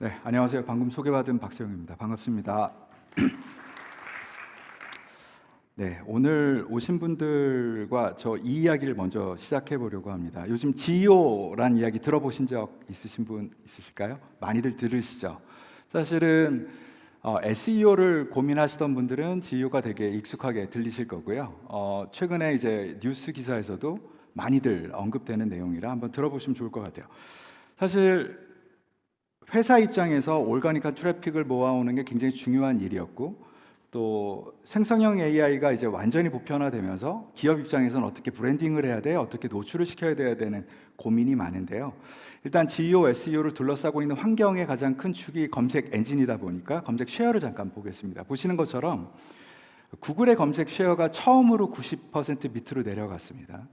네, 안녕하세요. 방금 소개받은 박세영입니다. 반갑습니다. 네, 오늘 오신 분들과 저 이 이야기를 먼저 시작해 보려고 합니다. 요즘 GEO란 이야기 들어보신 적 있으신 분 있으실까요? 많이들 들으시죠? 사실은 SEO를 고민하시던 분들은 GEO가 되게 익숙하게 들리실 거고요. 최근에 이제 뉴스 기사에서도 많이들 언급되는 내용이라 한번 들어보시면 좋을 것 같아요. 사실 회사 입장에서 올가닉한 트래픽을 모아오는 게 굉장히 중요한 일이었고, 또 생성형 AI가 이제 완전히 보편화되면서 기업 입장에서는 어떻게 브랜딩을 해야 돼, 어떻게 노출을 시켜야 돼야 되는 고민이 많은데요. 일단 GEO, SEO를 둘러싸고 있는 환경의 가장 큰 축이 검색 엔진이다 보니까 검색 쉐어를 잠깐 보겠습니다. 보시는 것처럼 구글의 검색 쉐어가 처음으로 90% 밑으로 내려갔습니다.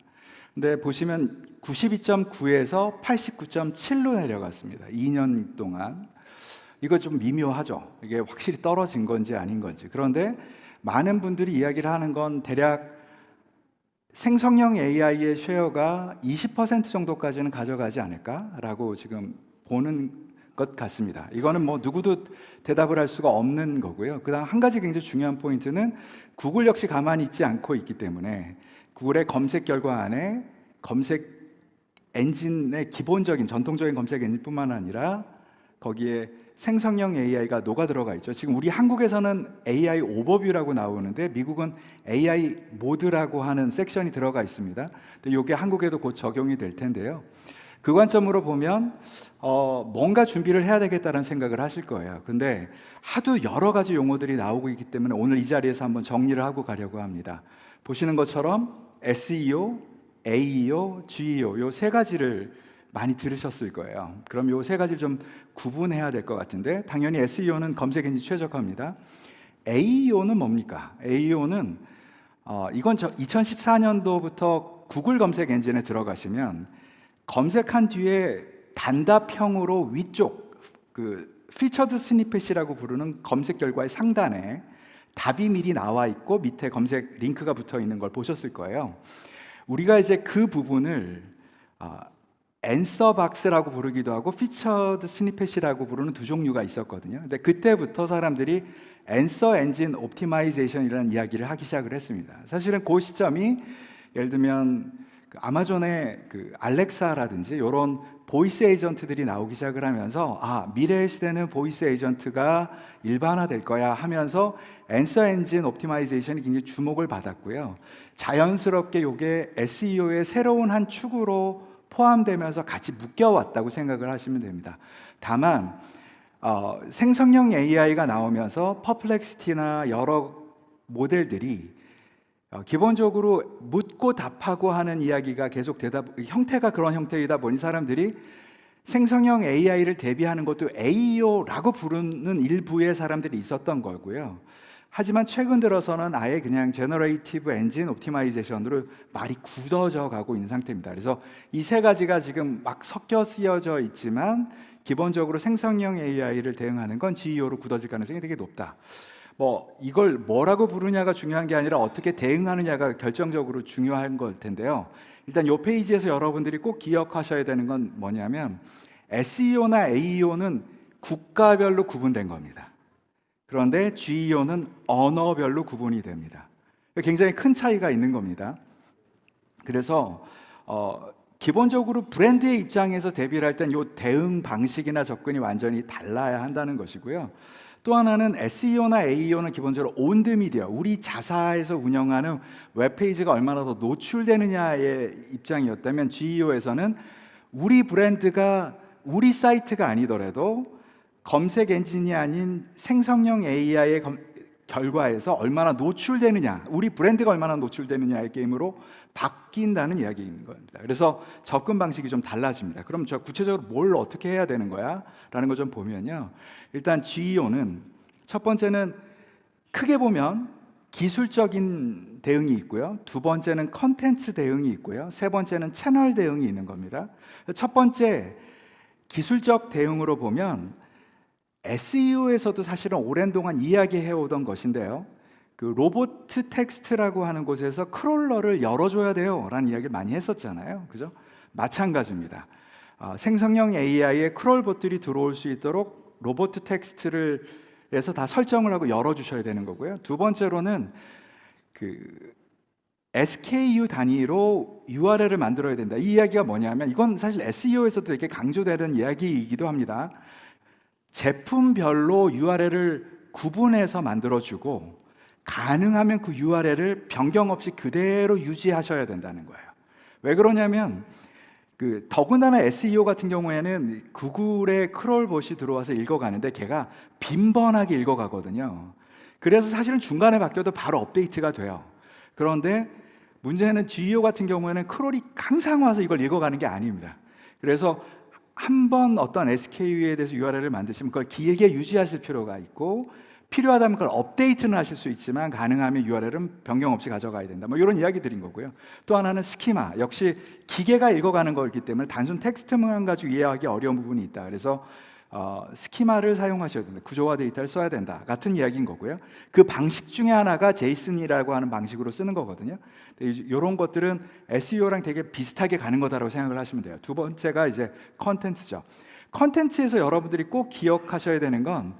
근데 보시면 92.9에서 89.7로 내려갔습니다. 2년 동안. 이거 좀 미묘하죠. 이게 확실히 떨어진 건지 아닌 건지. 그런데 많은 분들이 이야기를 하는 건 대략 생성형 AI의 쉐어가 20% 정도까지는 가져가지 않을까라고 지금 보는 것 같습니다. 이거는 뭐 누구도 대답을 할 수가 없는 거고요. 그다음 한 가지 굉장히 중요한 포인트는 구글 역시 가만히 있지 않고 있기 때문에 구글의 검색 결과 안에 검색 엔진의 기본적인 전통적인 검색 엔진뿐만 아니라 거기에 생성형 AI가 녹아 들어가 있죠. 지금 우리 한국에서는 AI 오버뷰라고 나오는데 미국은 AI 모드라고 하는 섹션이 들어가 있습니다. 근데 이게 한국에도 곧 적용이 될 텐데요. 그 관점으로 보면 뭔가 준비를 해야 되겠다는 생각을 하실 거예요. 근데 하도 여러 가지 용어들이 나오고 있기 때문에 오늘 이 자리에서 한번 정리를 하고 가려고 합니다. 보시는 것처럼 SEO, AEO, GEO 요 세 가지를 많이 들으셨을 거예요. 그럼 요 세 가지를 좀 구분해야 될 것 같은데, 당연히 SEO는 검색 엔진 최적화입니다. AEO는 뭡니까? AEO는 이건 2014년도부터 구글 검색 엔진에 들어가시면 검색한 뒤에 단답형으로 위쪽 그 피처드 스니펫이라고 부르는 검색 결과의 상단에 답이 미리 나와 있고 밑에 검색 링크가 붙어 있는 걸 보셨을 거예요. 우리가 이제 그 부분을 앤서 박스라고 부르기도 하고 피처드 스니펫이라고 부르는 두 종류가 있었거든요. 근데 그때부터 사람들이 앤서 엔진 옵티마이제이션이라는 이야기를 하기 시작을 했습니다. 사실은 그 시점이 예를 들면 아마존의 그 알렉사라든지 이런 보이스 에이전트들이 나오기 시작을 하면서 미래의 시대는 보이스 에이전트가 일반화될 거야 하면서 앤서 엔진 옵티마이제이션이 굉장히 주목을 받았고요. 자연스럽게 이게 SEO의 새로운 한 축으로 포함되면서 같이 묶여왔다고 생각을 하시면 됩니다. 다만 생성형 AI가 나오면서 퍼플렉시티나 여러 모델들이 기본적으로 묻고 답하고 하는 이야기가 계속 형태가 그런 형태이다 보니 사람들이 생성형 AI를 대비하는 것도 AEO라고 부르는 일부의 사람들이 있었던 거고요. 하지만 최근 들어서는 아예 그냥 제너레이티브 엔진 옵티마이제이션으로 말이 굳어져 가고 있는 상태입니다. 그래서 이 세 가지가 지금 막 섞여 쓰여져 있지만 기본적으로 생성형 AI를 대응하는 건 GEO로 굳어질 가능성이 되게 높다. 이걸 뭐라고 부르냐가 중요한 게 아니라 어떻게 대응하느냐가 결정적으로 중요한 걸 텐데요. 일단 이 페이지에서 여러분들이 꼭 기억하셔야 되는 건 뭐냐면 SEO나 AEO는 국가별로 구분된 겁니다. 그런데 GEO는 언어별로 구분이 됩니다. 굉장히 큰 차이가 있는 겁니다. 그래서 기본적으로 브랜드의 입장에서 대비를 할 땐 이 대응 방식이나 접근이 완전히 달라야 한다는 것이고요. 또 하나는 SEO나 AEO는 기본적으로 온드미디어, 우리 자사에서 운영하는 웹페이지가 얼마나 더 노출되느냐의 입장이었다면 GEO에서는 우리 브랜드가 우리 사이트가 아니더라도 검색 엔진이 아닌 생성형 AI의 결과에서 얼마나 노출되느냐, 우리 브랜드가 얼마나 노출되느냐의 게임으로 바뀐다는 이야기인 겁니다. 그래서 접근 방식이 좀 달라집니다. 그럼 저 구체적으로 뭘 어떻게 해야 되는 거야? 라는 걸 좀 보면요. 일단 GEO는 첫 번째는 크게 보면 기술적인 대응이 있고요. 두 번째는 컨텐츠 대응이 있고요. 세 번째는 채널 대응이 있는 겁니다. 첫 번째 기술적 대응으로 보면 SEO에서도 사실은 오랜 동안 이야기해오던 것인데요. 그 로봇 텍스트라고 하는 곳에서 크롤러를 열어줘야 돼요 라는 이야기를 많이 했었잖아요. 그죠? 마찬가지입니다. 생성형 AI의 크롤봇들이 들어올 수 있도록 로버트 텍스트를 해서 다 설정을 하고 열어주셔야 되는 거고요. 두 번째로는 그 SKU 단위로 URL을 만들어야 된다. 이 이야기가 뭐냐면 이건 사실 SEO에서도 되게 강조되는 이야기이기도 합니다. 제품별로 URL을 구분해서 만들어주고 가능하면 그 URL을 변경 없이 그대로 유지하셔야 된다는 거예요. 왜 그러냐면 더군다나 SEO 같은 경우에는 구글에 크롤봇이 들어와서 읽어가는데 걔가 빈번하게 읽어가거든요. 그래서 사실은 중간에 바뀌어도 바로 업데이트가 돼요. 그런데 문제는 GEO 같은 경우에는 크롤이 항상 와서 이걸 읽어가는 게 아닙니다. 그래서 한번 어떤 SKU에 대해서 URL을 만드시면 그걸 길게 유지하실 필요가 있고, 필요하다면 그걸 업데이트는 하실 수 있지만 가능하면 URL은 변경 없이 가져가야 된다. 뭐 이런 이야기 드린 거고요. 또 하나는 스키마, 역시 기계가 읽어가는 거기 때문에 단순 텍스트만 가지고 이해하기 어려운 부분이 있다. 그래서 스키마를 사용하셔야 된다. 구조화 데이터를 써야 된다. 같은 이야기인 거고요. 그 방식 중에 하나가 제이슨이라고 하는 방식으로 쓰는 거거든요. 이런 것들은 SEO랑 되게 비슷하게 가는 거다라고 생각을 하시면 돼요. 두 번째가 이제 컨텐츠죠. 컨텐츠에서 여러분들이 꼭 기억하셔야 되는 건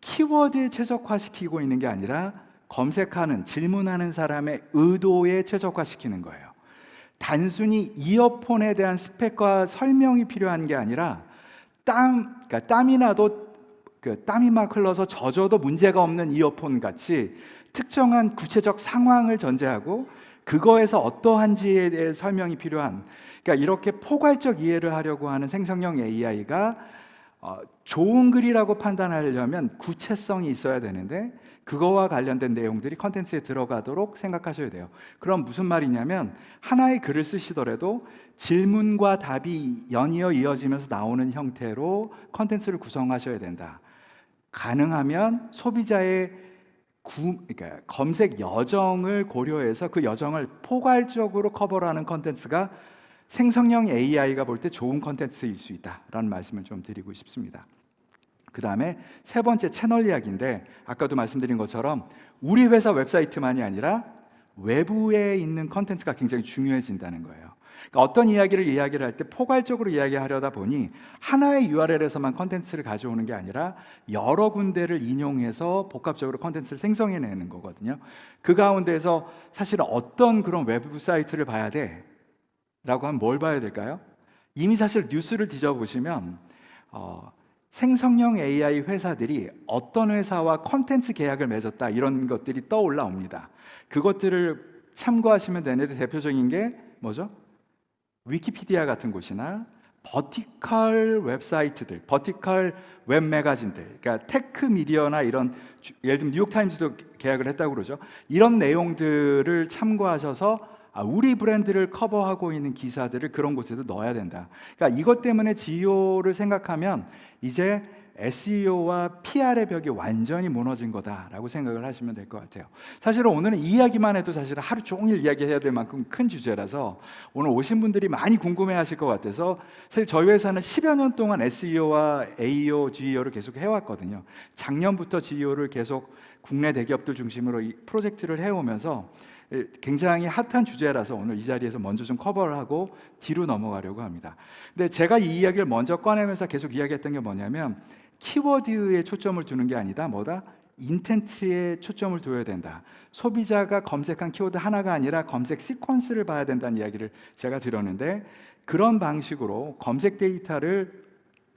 키워드에 최적화시키고 있는 게 아니라 검색하는, 질문하는 사람의 의도에 최적화시키는 거예요. 단순히 이어폰에 대한 스펙과 설명이 필요한 게 아니라 그러니까 땀이 나도 땀이 막 흘러서 젖어도 문제가 없는 이어폰 같이 특정한 구체적 상황을 전제하고 그거에서 어떠한지에 대해 설명이 필요한, 그러니까 이렇게 포괄적 이해를 하려고 하는 생성형 AI가 좋은 글이라고 판단하려면 구체성이 있어야 되는데 그거와 관련된 내용들이 컨텐츠에 들어가도록 생각하셔야 돼요. 그럼 무슨 말이냐면 하나의 글을 쓰시더라도 질문과 답이 연이어 이어지면서 나오는 형태로 컨텐츠를 구성하셔야 된다. 가능하면 소비자의 그러니까 검색 여정을 고려해서 그 여정을 포괄적으로 커버하는 컨텐츠가 생성형 AI가 볼 때 좋은 컨텐츠일 수 있다라는 말씀을 좀 드리고 싶습니다. 그 다음에 세 번째 채널 이야기인데, 아까도 말씀드린 것처럼 우리 회사 웹사이트만이 아니라 외부에 있는 컨텐츠가 굉장히 중요해진다는 거예요. 그러니까 어떤 이야기를 할 때 포괄적으로 이야기하려다 보니 하나의 URL에서만 컨텐츠를 가져오는 게 아니라 여러 군데를 인용해서 복합적으로 컨텐츠를 생성해내는 거거든요. 그 가운데서 사실 어떤 그런 웹 사이트를 봐야 돼? 라고 하면 뭘 봐야 될까요? 이미 사실 뉴스를 뒤져보시면 생성형 AI 회사들이 어떤 회사와 컨텐츠 계약을 맺었다 이런 것들이 떠올라옵니다. 그것들을 참고하시면 되는데 대표적인 게 뭐죠? 위키피디아 같은 곳이나 버티컬 웹사이트들, 버티컬 웹 매거진들, 그러니까 테크 미디어나 이런, 예를 들면 뉴욕타임즈도 계약을 했다고 그러죠. 이런 내용들을 참고하셔서 우리 브랜드를 커버하고 있는 기사들을 그런 곳에도 넣어야 된다. 그러니까 이것 때문에 GEO를 생각하면 이제 SEO와 PR의 벽이 완전히 무너진 거다라고 생각을 하시면 될 것 같아요. 사실은 오늘은 이 이야기만 해도 사실 하루 종일 이야기해야 될 만큼 큰 주제라서 오늘 오신 분들이 많이 궁금해하실 것 같아서, 사실 저희 회사는 10여 년 동안 SEO와 AEO, GEO를 계속 해왔거든요. 작년부터 GEO를 계속 국내 대기업들 중심으로 이 프로젝트를 해오면서 굉장히 핫한 주제라서 오늘 이 자리에서 먼저 좀 커버를 하고 뒤로 넘어가려고 합니다. 근데 제가 이 이야기를 먼저 꺼내면서 계속 이야기했던 게 뭐냐면 키워드에 초점을 두는 게 아니다. 뭐다? 인텐트에 초점을 둬야 된다. 소비자가 검색한 키워드 하나가 아니라 검색 시퀀스를 봐야 된다는 이야기를 제가 드렸는데, 그런 방식으로 검색 데이터를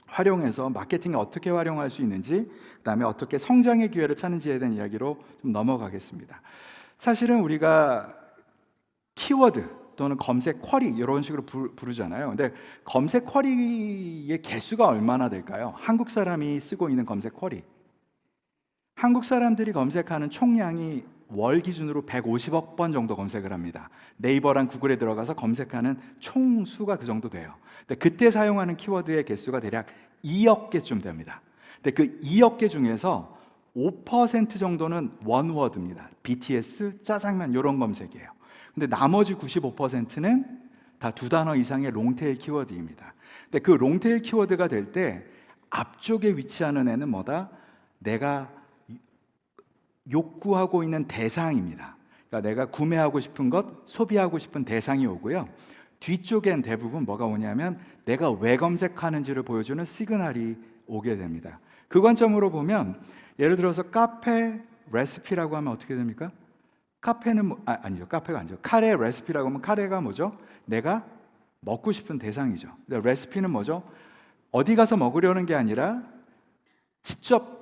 활용해서 마케팅에 어떻게 활용할 수 있는지, 그다음에 어떻게 성장의 기회를 찾는지에 대한 이야기로 좀 넘어가겠습니다. 사실은 우리가 키워드 또는 검색 쿼리 이런 식으로 부르잖아요. 근데 검색 쿼리의 개수가 얼마나 될까요? 한국 사람이 쓰고 있는 검색 쿼리, 한국 사람들이 검색하는 총량이 월 기준으로 150억 번 정도 검색을 합니다. 네이버랑 구글에 들어가서 검색하는 총 수가 그 정도 돼요. 근데 그때 사용하는 키워드의 개수가 대략 2억 개쯤 됩니다. 근데 그 2억 개 중에서 5% 정도는 원워드입니다. BTS, 짜장면 이런 검색이에요. 근데 나머지 95%는 다 두 단어 이상의 롱테일 키워드입니다. 근데 그 롱테일 키워드가 될 때 앞쪽에 위치하는 애는 뭐다? 내가 욕구하고 있는 대상입니다. 그러니까 내가 구매하고 싶은 것, 소비하고 싶은 대상이 오고요. 뒤쪽엔 대부분 뭐가 오냐면 내가 왜 검색하는지를 보여주는 시그널이 오게 됩니다. 그 관점으로 보면 예를 들어서 카페 레시피라고 하면 어떻게 됩니까? 카페는 아니죠. 카페가 아니죠. 카레 레시피라고 하면 카레가 뭐죠? 내가 먹고 싶은 대상이죠. 근데 레시피는 뭐죠? 어디 가서 먹으려는 게 아니라 직접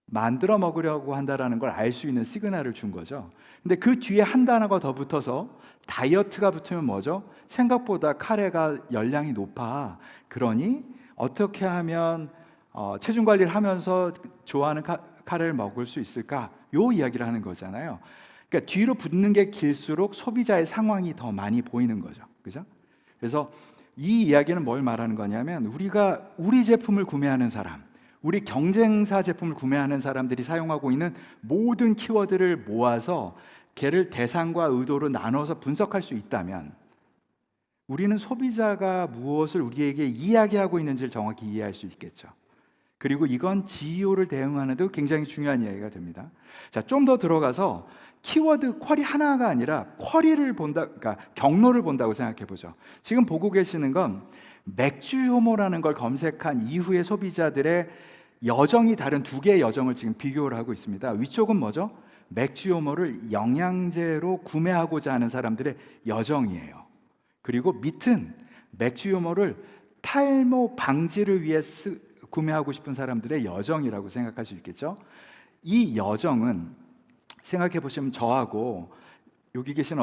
만들어 먹으려고 한다라는 걸 알 수 있는 시그널을 준 거죠. 근데 그 뒤에 한 단어가 더 붙어서 다이어트가 붙으면 뭐죠? 생각보다 카레가 열량이 높아. 그러니 어떻게 하면 체중 관리를 하면서 좋아하는 카레를 먹을 수 있을까? 요 이야기를 하는 거잖아요. 그러니까 뒤로 붙는 게 길수록 소비자의 상황이 더 많이 보이는 거죠. 그죠? 그래서 이 이야기는 뭘 말하는 거냐면 우리가 우리 제품을 구매하는 사람, 우리 경쟁사 제품을 구매하는 사람들이 사용하고 있는 모든 키워드를 모아서 걔를 대상과 의도로 나눠서 분석할 수 있다면 우리는 소비자가 무엇을 우리에게 이야기하고 있는지를 정확히 이해할 수 있겠죠. 그리고 이건 GEO를 대응하는 데도 굉장히 중요한 이야기가 됩니다. 자, 좀 더 들어가서 키워드 쿼리 하나가 아니라 쿼리를 본다, 그러니까 경로를 본다고 생각해 보죠. 지금 보고 계시는 건 맥주 효모라는 걸 검색한 이후의 소비자들의 여정이 다른 두 개의 여정을 지금 비교를 하고 있습니다. 위쪽은 뭐죠? 맥주 효모를 영양제로 구매하고자 하는 사람들의 여정이에요. 그리고 밑은 맥주 효모를 탈모 방지를 위해 구매하고 싶은 사람들의 여정이라고 생각할 수 있겠죠. 이 여정은 생각해 보시면 저하고 여기 계신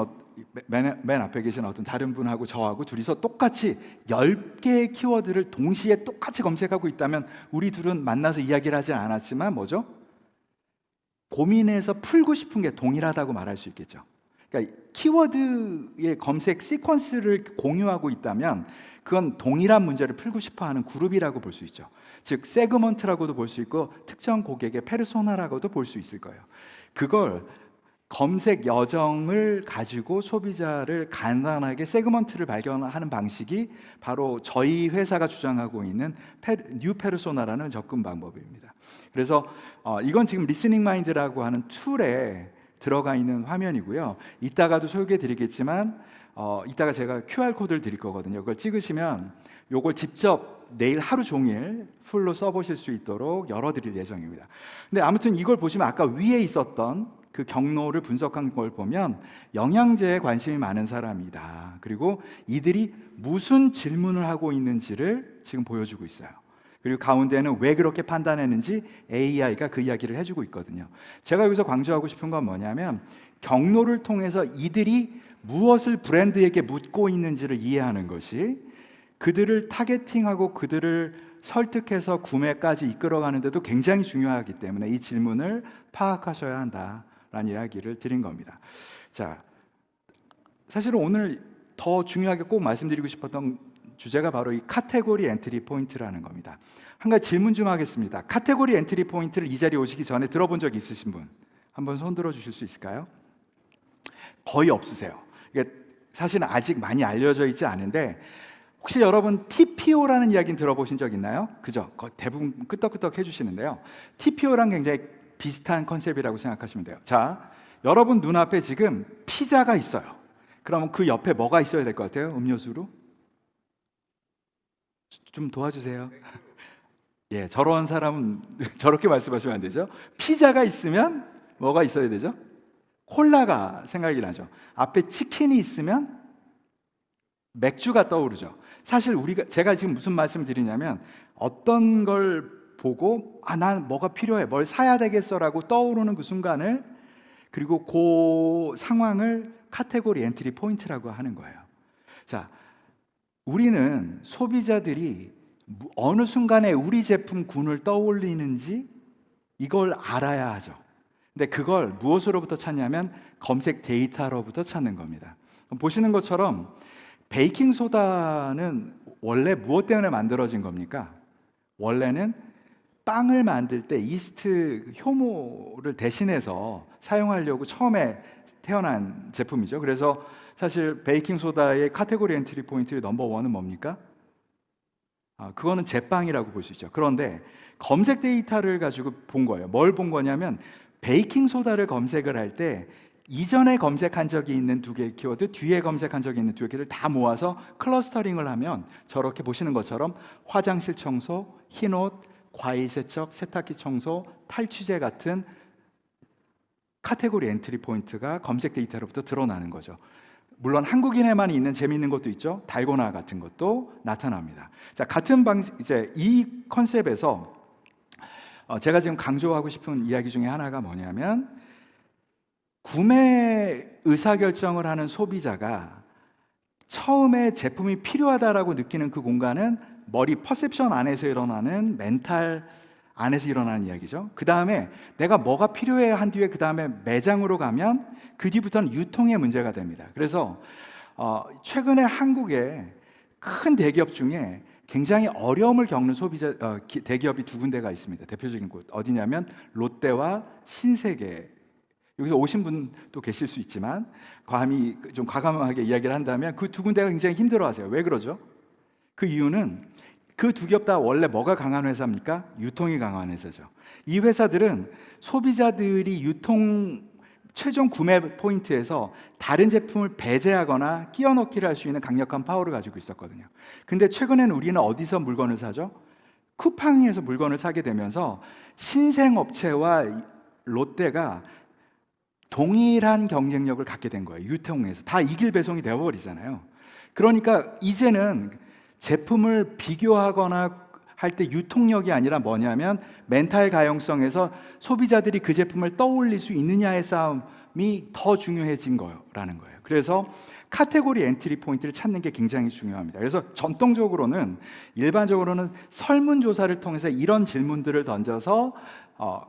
맨 앞에 계신 어떤 다른 분하고 저하고 둘이서 똑같이 10개의 키워드를 동시에 똑같이 검색하고 있다면 우리 둘은 만나서 이야기를 하진 않았지만 뭐죠? 고민해서 풀고 싶은 게 동일하다고 말할 수 있겠죠. 그러니까 키워드의 검색 시퀀스를 공유하고 있다면 그건 동일한 문제를 풀고 싶어하는 그룹이라고 볼 수 있죠. 즉 세그먼트라고도 볼 수 있고 특정 고객의 페르소나라고도 볼 수 있을 거예요. 그걸 검색 여정을 가지고 소비자를 간단하게 세그먼트를 발견하는 방식이 바로 저희 회사가 주장하고 있는 뉴 페르소나라는 접근 방법입니다. 그래서 이건 지금 리스닝 마인드라고 하는 툴에 들어가 있는 화면이고요. 이따가도 소개해 드리겠지만 이따가 제가 QR 코드를 드릴 거거든요. 그걸 찍으시면 요걸 직접 내일 하루 종일 풀로 써보실 수 있도록 열어드릴 예정입니다. 근데 아무튼 이걸 보시면 아까 위에 있었던 그 경로를 분석한 걸 보면 영양제에 관심이 많은 사람이다. 그리고 이들이 무슨 질문을 하고 있는지를 지금 보여주고 있어요. 그리고 가운데는 왜 그렇게 판단했는지 AI가 그 이야기를 해주고 있거든요. 제가 여기서 강조하고 싶은 건 뭐냐면 경로를 통해서 이들이 무엇을 브랜드에게 묻고 있는지를 이해하는 것이 그들을 타겟팅하고 그들을 설득해서 구매까지 이끌어가는 데도 굉장히 중요하기 때문에 이 질문을 파악하셔야 한다라는 이야기를 드린 겁니다. 자, 사실은 오늘 더 중요하게 꼭 말씀드리고 싶었던 주제가 바로 이 카테고리 엔트리 포인트라는 겁니다. 한 가지 질문 좀 하겠습니다. 카테고리 엔트리 포인트를 이 자리에 오시기 전에 들어본 적 있으신 분? 한번 손 들어 주실 수 있을까요? 거의 없으세요. 이게 사실은 아직 많이 알려져 있지 않은데 혹시 여러분 TPO라는 이야기는 들어보신 적 있나요? 그죠? 대부분 끄떡끄떡 해주시는데요. TPO랑 굉장히 비슷한 컨셉이라고 생각하시면 돼요. 자, 여러분 눈앞에 지금 피자가 있어요. 그러면 그 옆에 뭐가 있어야 될 것 같아요? 음료수로? 좀 도와주세요. 예, 저런 사람은 저렇게 말씀하시면 안 되죠. 피자가 있으면 뭐가 있어야 되죠? 콜라가 생각이 나죠. 앞에 치킨이 있으면 맥주가 떠오르죠. 사실 제가 지금 무슨 말씀을 드리냐면 어떤 걸 보고 난 뭐가 필요해, 뭘 사야 되겠어라고 떠오르는 그 순간을 그리고 그 상황을 카테고리 엔트리 포인트라고 하는 거예요. 자, 우리는 소비자들이 어느 순간에 우리 제품 군을 떠올리는지 이걸 알아야 하죠. 근데 그걸 무엇으로부터 찾냐면 검색 데이터로부터 찾는 겁니다. 보시는 것처럼 베이킹 소다는 원래 무엇 때문에 만들어진 겁니까? 원래는 빵을 만들 때 이스트 효모를 대신해서 사용하려고 처음에 태어난 제품이죠. 그래서 사실 베이킹 소다의 카테고리 엔트리 포인트 넘버 원은 뭡니까? 그거는 제빵이라고 볼 수 있죠. 그런데 검색 데이터를 가지고 본 거예요. 뭘 본 거냐면 베이킹 소다를 검색을 할 때 이전에 검색한 적이 있는 두 개의 키워드, 뒤에 검색한 적이 있는 두 개의 키워드를 다 모아서 클러스터링을 하면 저렇게 보시는 것처럼 화장실 청소, 흰옷, 과일 세척, 세탁기 청소, 탈취제 같은 카테고리 엔트리 포인트가 검색 데이터로부터 드러나는 거죠. 물론 한국인에만 있는 재미있는 것도 있죠. 달고나 같은 것도 나타납니다. 자, 같은 방식, 이제 이 컨셉에서 제가 지금 강조하고 싶은 이야기 중에 하나가 뭐냐면, 구매 의사결정을 하는 소비자가 처음에 제품이 필요하다라고 느끼는 그 공간은 머리 퍼셉션 안에서 일어나는 멘탈 안에서 일어나는 이야기죠. 그 다음에 내가 뭐가 필요해 한 뒤에 그 다음에 매장으로 가면 그 뒤부터는 유통의 문제가 됩니다. 그래서 최근에 한국의 큰 대기업 중에 굉장히 어려움을 겪는 소비자 대기업이 두 군데가 있습니다. 대표적인 곳 어디냐면 롯데와 신세계. 여기서 오신 분도 계실 수 있지만 감히 좀 과감하게 이야기를 한다면 그 두 군데가 굉장히 힘들어하세요. 왜 그러죠? 그 이유는 그 두 기업 다 원래 뭐가 강한 회사입니까? 유통이 강한 회사죠. 이 회사들은 소비자들이 유통 최종 구매 포인트에서 다른 제품을 배제하거나 끼워 넣기를 할 수 있는 강력한 파워를 가지고 있었거든요. 근데 최근에는 우리는 어디서 물건을 사죠? 쿠팡에서 물건을 사게 되면서 신생업체와 롯데가 동일한 경쟁력을 갖게 된 거예요. 유통에서 다 이길 배송이 되어버리잖아요. 그러니까 이제는 제품을 비교하거나 할 때 유통력이 아니라 뭐냐면 멘탈 가용성에서 소비자들이 그 제품을 떠올릴 수 있느냐의 싸움이 더 중요해진 거라는 거예요. 그래서 카테고리 엔트리 포인트를 찾는 게 굉장히 중요합니다. 그래서 전통적으로는 일반적으로는 설문조사를 통해서 이런 질문들을 던져서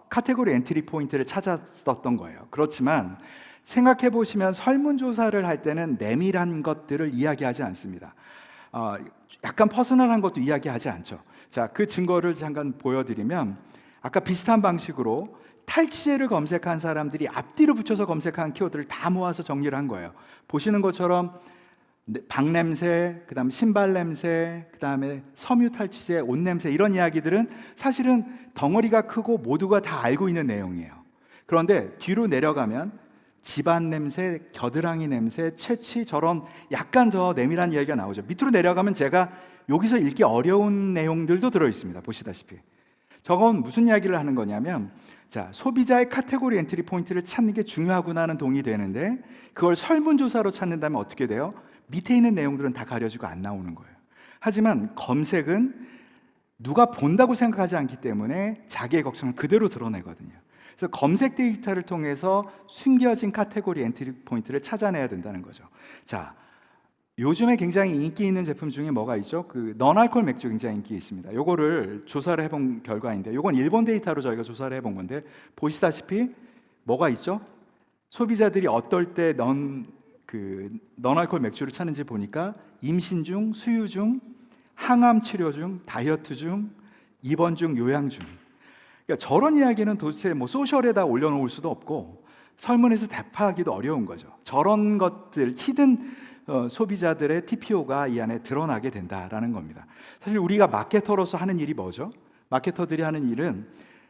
카테고리 엔트리 포인트를 찾았었던 거예요. 그렇지만 생각해 보시면 설문조사를 할 때는 내밀한 것들을 이야기하지 않습니다. 약간 퍼스널한 것도 이야기하지 않죠. 자, 그 증거를 잠깐 보여드리면 아까 비슷한 방식으로 탈취제를 검색한 사람들이 앞뒤로 붙여서 검색한 키워드를 다 모아서 정리를 한 거예요. 보시는 것처럼 방 냄새, 그다음에 신발 냄새, 그다음에 섬유 탈취제, 옷 냄새 이런 이야기들은 사실은 덩어리가 크고 모두가 다 알고 있는 내용이에요. 그런데 뒤로 내려가면 집안 냄새, 겨드랑이 냄새, 채취 저런 약간 더 내밀한 이야기가 나오죠. 밑으로 내려가면 제가 여기서 읽기 어려운 내용들도 들어 있습니다. 보시다시피 저건 무슨 이야기를 하는 거냐면, 자, 소비자의 카테고리 엔트리 포인트를 찾는 게 중요하구나는 동의되는데 그걸 설문조사로 찾는다면 어떻게 돼요? 밑에 있는 내용들은 다 가려지고 안 나오는 거예요. 하지만 검색은 누가 본다고 생각하지 않기 때문에 자기의 걱정을 그대로 드러내거든요. 그래서 검색 데이터를 통해서 숨겨진 카테고리 엔트리 포인트를 찾아내야 된다는 거죠. 자, 요즘에 굉장히 인기 있는 제품 중에 뭐가 있죠? 그 너알코올 맥주 굉장히 인기 있습니다. 요거를 조사를 해본 결과인데, 요건 일본 데이터로 저희가 조사를 해본 건데 보시다시피 뭐가 있죠? 소비자들이 어떨 때 너알코올 맥주를 찾는지 보니까 임신 중, 수유 중, 항암 치료 중, 다이어트 중, 입원 중, 요양 중. 그러니까 저런 이야기는 도대체 뭐 소셜에다 올려놓을 수도 없고 설문에서 대파하기도 어려운 거죠. 저런 것들 히든 소비자들의 TPO가 이 안에 드러나게 된다라는 겁니다. 사실 우리가 마케터로서 하는 일이 뭐죠? 마케터들이 하는 일은,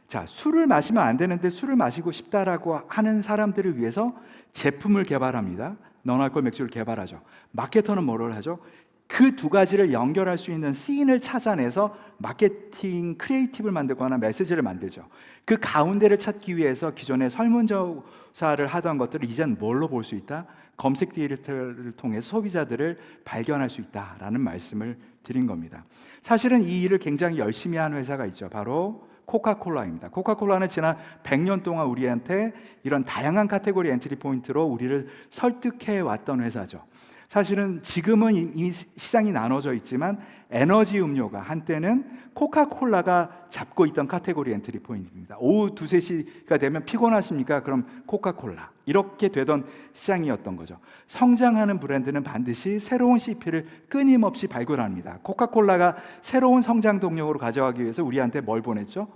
자, 술을 마시면 안 되는데 술을 마시고 싶다라고 하는 사람들을 위해서 제품을 개발합니다. 너알코올 맥주를 개발하죠. 마케터는 뭐를 하죠? 그 두 가지를 연결할 수 있는 씬을 찾아내서 마케팅 크리에이티브를 만들거나 메시지를 만들죠. 그 가운데를 찾기 위해서 기존에 설문조사를 하던 것들을 이제는 뭘로 볼 수 있다? 검색 데이터를 통해 소비자들을 발견할 수 있다라는 말씀을 드린 겁니다. 사실은 이 일을 굉장히 열심히 한 회사가 있죠. 바로 코카콜라입니다. 코카콜라는 지난 100년 동안 우리한테 이런 다양한 카테고리 엔트리 포인트로 우리를 설득해 왔던 회사죠. 사실은 지금은 이미 시장이 나눠져 있지만 에너지 음료가 한때는 코카콜라가 잡고 있던 카테고리 엔트리 포인트입니다. 오후 2, 3시가 되면 피곤하십니까? 그럼 코카콜라. 이렇게 되던 시장이었던 거죠. 성장하는 브랜드는 반드시 새로운 CP를 끊임없이 발굴합니다. 코카콜라가 새로운 성장 동력으로 가져가기 위해서 우리한테 뭘 보냈죠?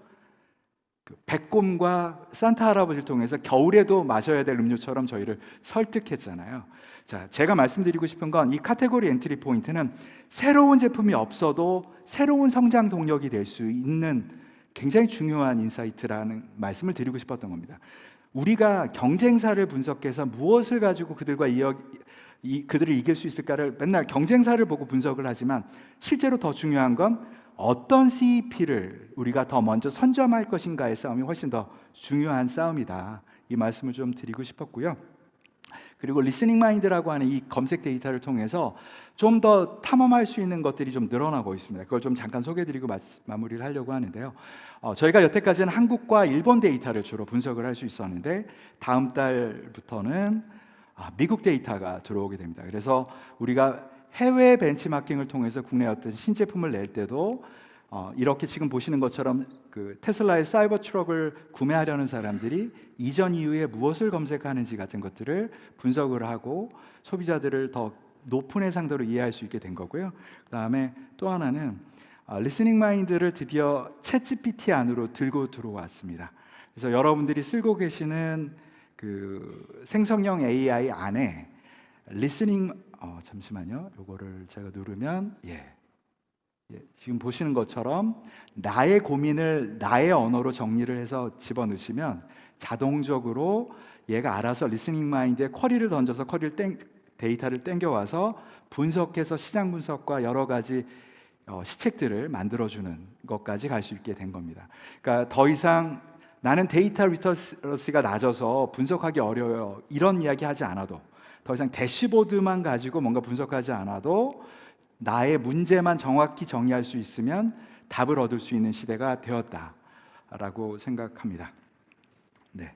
백곰과 산타 할아버지를 통해서 겨울에도 마셔야 될 음료처럼 저희를 설득했잖아요. 자, 제가 말씀드리고 싶은 건 이 카테고리 엔트리 포인트는 새로운 제품이 없어도 새로운 성장 동력이 될 수 있는 굉장히 중요한 인사이트라는 말씀을 드리고 싶었던 겁니다. 우리가 경쟁사를 분석해서 무엇을 가지고 그들을 이길 수 있을까를 맨날 경쟁사를 보고 분석을 하지만 실제로 더 중요한 건 어떤 CEP를 우리가 더 먼저 선점할 것인가의 싸움이 훨씬 더 중요한 싸움이다. 이 말씀을 좀 드리고 싶었고요. 그리고 리스닝 마인드라고 하는 이 검색 데이터를 통해서 좀 더 탐험할 수 있는 것들이 좀 늘어나고 있습니다. 그걸 좀 잠깐 소개해드리고 마무리를 하려고 하는데요. 저희가 여태까지는 한국과 일본 데이터를 주로 분석을 할 수 있었는데 다음 달부터는 미국 데이터가 들어오게 됩니다. 그래서 우리가 해외 벤치마킹을 통해서 국내 어떤 신제품을 낼 때도 이렇게 지금 보시는 것처럼 그 테슬라의 사이버 트럭을 구매하려는 사람들이 이전 이후에 무엇을 검색하는지 같은 것들을 분석을 하고 소비자들을 더 높은 해상도로 이해할 수 있게 된 거고요. 그다음에 또 하나는 리스닝 마인드를 드디어 챗GPT 안으로 들고 들어왔습니다. 그래서 여러분들이 쓰고 계시는 그 생성형 AI 안에 리스닝 잠시만요. 요거를 제가 누르면 지금 보시는 것처럼 나의 고민을 나의 언어로 정리를 해서 집어넣으시면 자동적으로 얘가 알아서 리스닝 마인드에 쿼리를 던져서 데이터를 땡겨와서 분석해서 시장 분석과 여러 가지 시책들을 만들어주는 것까지 갈 수 있게 된 겁니다. 그러니까 더 이상 나는 데이터 리터러시가 낮아서 분석하기 어려워요, 이런 이야기 하지 않아도, 더 이상 대시보드만 가지고 뭔가 분석하지 않아도 나의 문제만 정확히 정의할 수 있으면 답을 얻을 수 있는 시대가 되었다라고 생각합니다. 네.